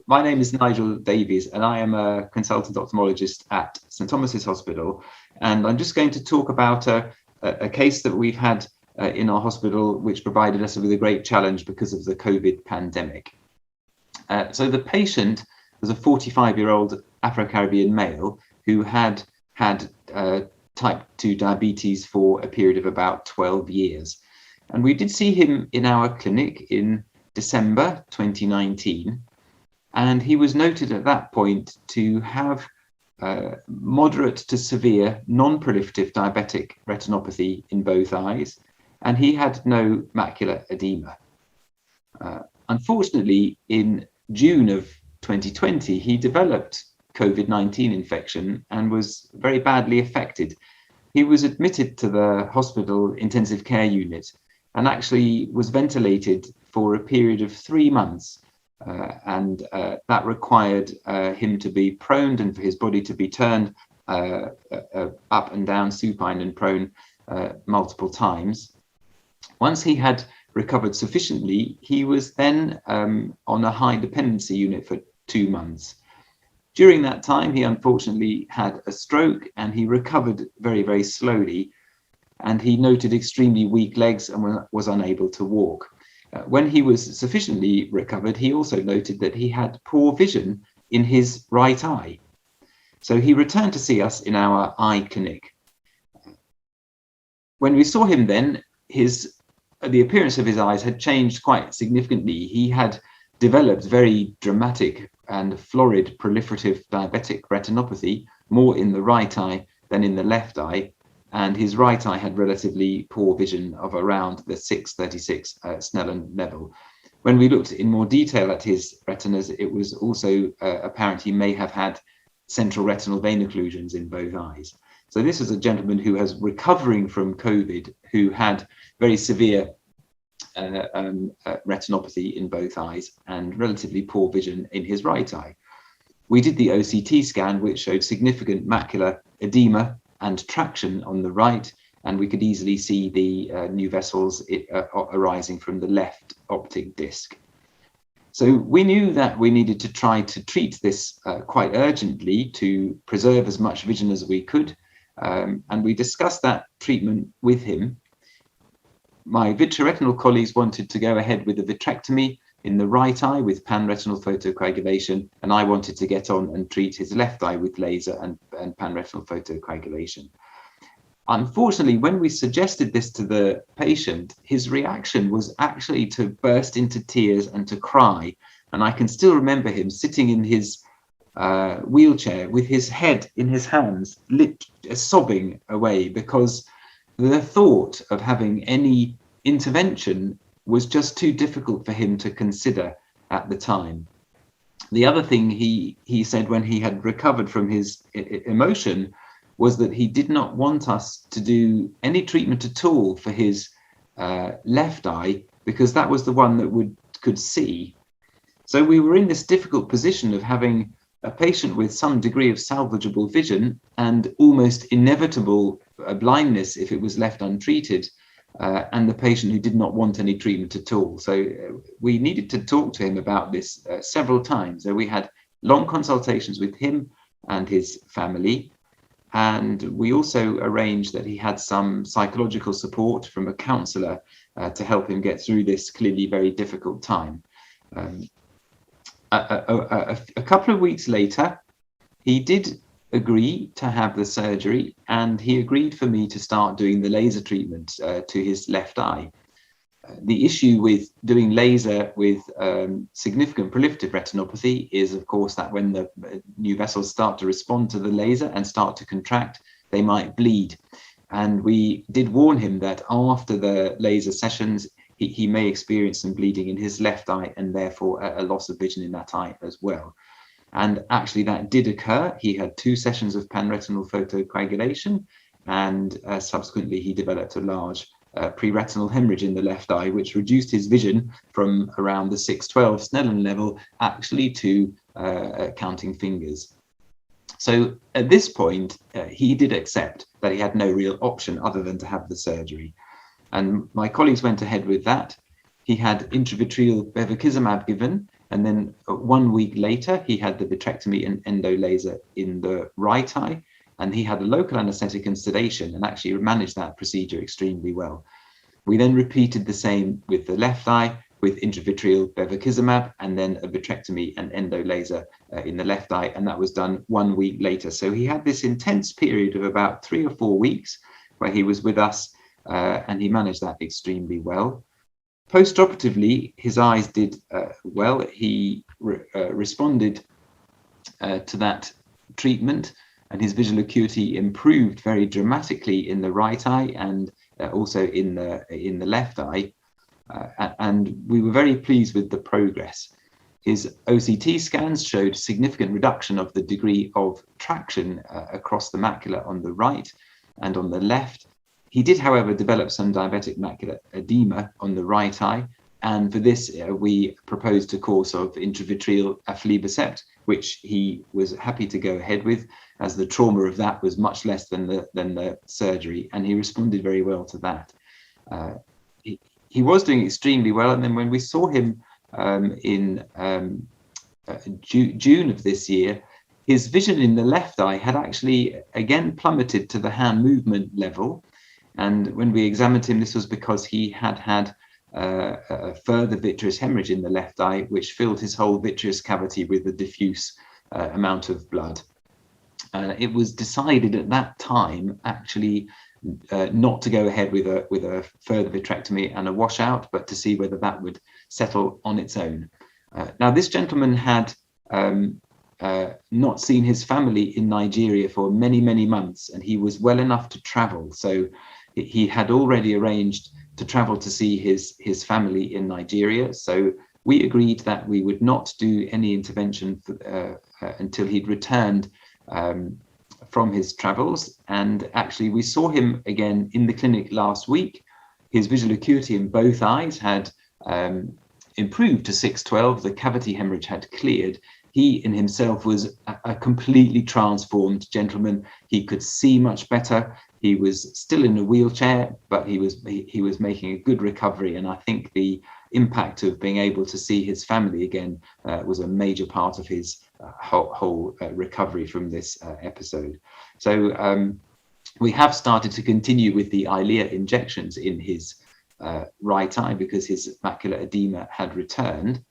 my name is Nigel Davies, and I am a consultant ophthalmologist at St Thomas's Hospital. And I'm just going to talk about a case that we've had in our hospital, which provided us with a great challenge because of the COVID pandemic. So the patient was a 45-year-old Afro-Caribbean male who had type 2 diabetes for a period of about 12 years. And we did see him in our clinic in December 2019. And he was noted at that point to have moderate to severe non-proliferative diabetic retinopathy in both eyes, and he had no macular edema. Unfortunately, in June of 2020, he developed COVID-19 infection and was very badly affected. He was admitted to the hospital intensive care unit and actually was ventilated for a period of 3 months. That required him to be proned and for his body to be turned up and down, supine and prone multiple times. Once he had recovered sufficiently, he was then on a high dependency unit for 2 months. During that time, he unfortunately had a stroke and he recovered very, very slowly. And he noted extremely weak legs and was unable to walk. When he was sufficiently recovered, he also noted that he had poor vision in his right eye. So he returned to see us in our eye clinic. When we saw him then, the appearance of his eyes had changed quite significantly. He had developed very dramatic and florid proliferative diabetic retinopathy, more in the right eye than in the left eye. And his right eye had relatively poor vision of around the 636 Snellen level. When we looked in more detail at his retinas, it was also apparent he may have had central retinal vein occlusions in both eyes. So this is a gentleman who was recovering from COVID, who had very severe retinopathy in both eyes and relatively poor vision in his right eye. We did the OCT scan, which showed significant macular edema and traction on the right, and we could easily see the new vessels arising from the left optic disc. So we knew that we needed to try to treat this quite urgently to preserve as much vision as we could, and we discussed that treatment with him. My vitreoretinal colleagues wanted to go ahead with a vitrectomy in the right eye with panretinal photocoagulation, and I wanted to get on and treat his left eye with laser and panretinal photocoagulation. Unfortunately, when we suggested this to the patient, his reaction was actually to burst into tears and to cry. And I can still remember him sitting in his wheelchair with his head in his hands, sobbing away, because the thought of having any intervention was just too difficult for him to consider at the time. The other thing he said when he had recovered from his emotion was that he did not want us to do any treatment at all for his left eye, because that was the one that could see. So we were in this difficult position of having a patient with some degree of salvageable vision and almost inevitable blindness if it was left untreated, and the patient who did not want any treatment at all. So we needed to talk to him about this several times. So we had long consultations with him and his family, and we also arranged that he had some psychological support from a counsellor to help him get through this clearly very difficult time. A couple of weeks later, he did agree to have the surgery, and he agreed for me to start doing the laser treatment to his left eye. The issue with doing laser with significant proliferative retinopathy is, of course, that when the new vessels start to respond to the laser and start to contract, they might bleed. And we did warn him that after the laser sessions, he may experience some bleeding in his left eye and therefore a loss of vision in that eye as well. And actually that did occur. He had 2 sessions of panretinal photocoagulation, and subsequently he developed a large pre-retinal hemorrhage in the left eye, which reduced his vision from around the 612 Snellen level actually to counting fingers. So at this point, he did accept that he had no real option other than to have the surgery. And my colleagues went ahead with that. He had intravitreal bevacizumab given, And then 1 week later, he had the vitrectomy and endo laser in the right eye, and he had a local anesthetic and sedation and actually managed that procedure extremely well. We then repeated the same with the left eye with intravitreal bevacizumab, and then a vitrectomy and endo laser in the left eye, and that was done 1 week later. So he had this intense period of about 3 or 4 weeks where he was with us, and he managed that extremely well. Post-operatively, his eyes did well. He responded to that treatment, and his visual acuity improved very dramatically in the right eye and also in the left eye. And we were very pleased with the progress. His OCT scans showed significant reduction of the degree of traction across the macula on the right and on the left. He did, however, develop some diabetic macular edema on the right eye, and for this we proposed a course of intravitreal aflibercept, which he was happy to go ahead with, as the trauma of that was much less than the surgery, and he responded very well to that. He was doing extremely well, and then when we saw him in June of this year, his vision in the left eye had actually again plummeted to the hand movement level. And when we examined him, this was because he had had a further vitreous hemorrhage in the left eye, which filled his whole vitreous cavity with a diffuse amount of blood. It was decided at that time actually not to go ahead with a further vitrectomy and a washout, but to see whether that would settle on its own. Now, this gentleman had not seen his family in Nigeria for many, many months, and he was well enough to travel. So he had already arranged to travel to see his family in Nigeria. So we agreed that we would not do any intervention until he'd returned from his travels. And actually, we saw him again in the clinic last week. His visual acuity in both eyes had improved to 612. The cavity hemorrhage had cleared. He in himself was a completely transformed gentleman. He could see much better. He was still in a wheelchair, but he was making a good recovery. And I think the impact of being able to see his family again was a major part of his whole recovery from this episode. So we have started to continue with the Eylea injections in his right eye because his macular edema had returned.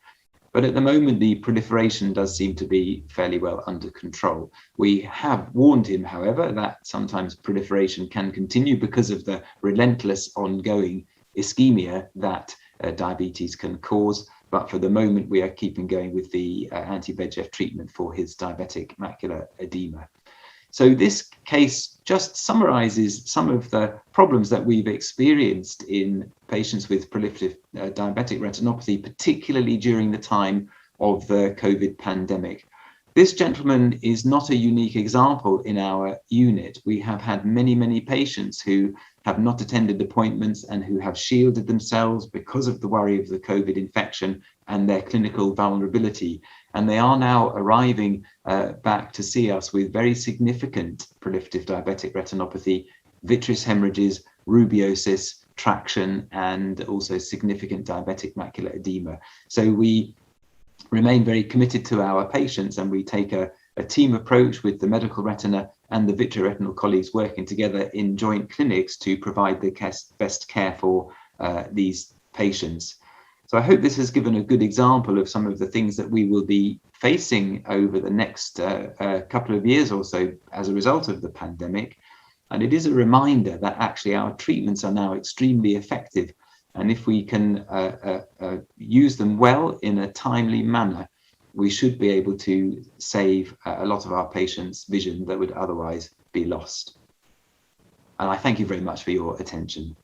But at the moment, the proliferation does seem to be fairly well under control. We have warned him, however, that sometimes proliferation can continue because of the relentless ongoing ischemia that diabetes can cause. But for the moment, we are keeping going with the anti-VEGF treatment for his diabetic macular edema. So this case just summarizes some of the problems that we've experienced in patients with proliferative diabetic retinopathy, particularly during the time of the COVID pandemic. This gentleman is not a unique example in our unit. We have had many, many patients who have not attended appointments and who have shielded themselves because of the worry of the COVID infection and their clinical vulnerability. And they are now arriving back to see us with very significant proliferative diabetic retinopathy, vitreous hemorrhages, rubeosis, traction, and also significant diabetic macular edema. So we remain very committed to our patients, and we take a team approach with the medical retina and the vitreoretinal colleagues working together in joint clinics to provide the best care for these patients. So I hope this has given a good example of some of the things that we will be facing over the next couple of years or so as a result of the pandemic. And it is a reminder that actually our treatments are now extremely effective. And if we can use them well in a timely manner, we should be able to save a lot of our patients' vision that would otherwise be lost. And I thank you very much for your attention.